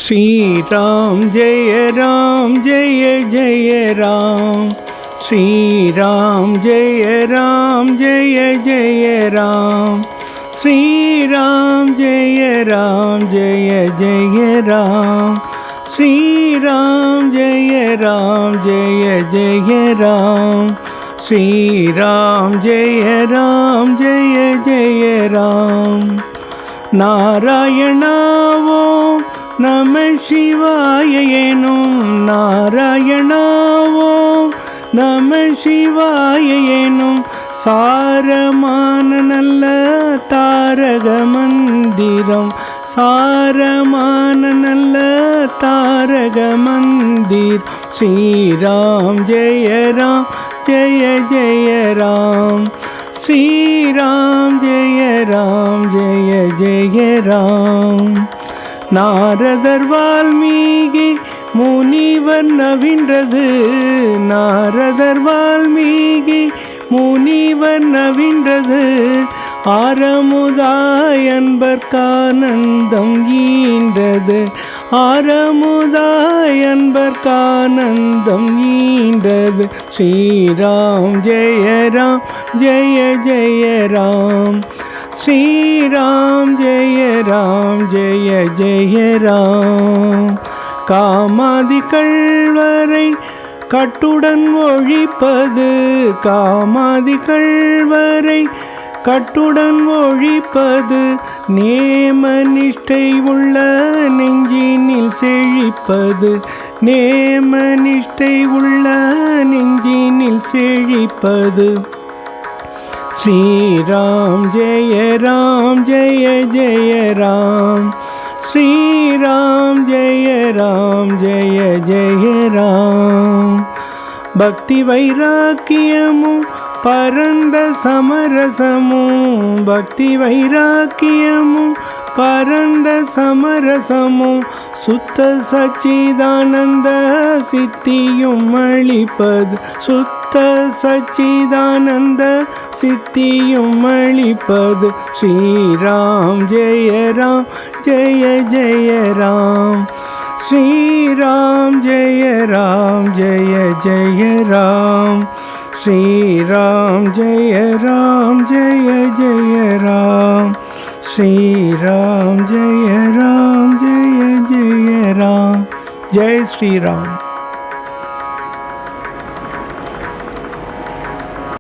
श्री राम जय जय राम। श्री राम जय जय राम। श्री राम जय जय राम। श्री राम जय जय राम। श्री राम जय जय राम। नारायणा ओम நம சிவாய எனும் நாராயணா ஓம் நம சிவாய எனும் சாரமான நல்ல தாரக மந்திரம் சாரமான நல்ல தாரக மந்திர் ஸ்ரீராம் ஜெய ஜெய ராம் ஸ்ரீராம் ஜெய ஜெய ராம் நாரதர் வால்மீகி முனிவர் நவின்றது நாரதர் வால்மீகி முனிவர் நவின்றது ஆரமுதாய் அன்பர்கானந்தம் ஈன்றது ஆரமுதாய் அன்பர்கானந்தம் ஈன்றது ஸ்ரீராம் ஜெய ஜெய ராம் ஸ்ரீராம் ஜெய ஜெய ராம் காமாதி கள்வரை கட்டுடன் ஒழிப்பது காமாதி கள்வரை கட்டுடன் ஒழிப்பது நேம நிஷ்டை உள்ள நெஞ்சினில் செழிப்பது நேம நிஷ்டை உள்ள நெஞ்சினில் செழிப்பது श्रीराम जय जय राम। श्रीराम जय जय राम। भक्ति वैराग्यमु परंद समरसमु भक्ति वैराग्यमु परंद समरसमु சுத்த சச்சிதானந்த சித்தியும் அளிப்பது சுத்த சச்சிதானந்த சித்தியும் அளிப்பது ஸ்ரீராம் ஜெய ஜெய ராம் ஸ்ரீராம் ஜெய ஜெய ராம் ஸ்ரீராம் ஜெய ஜெய ராம் श्रीराम जय जय राम। जय श्री राम।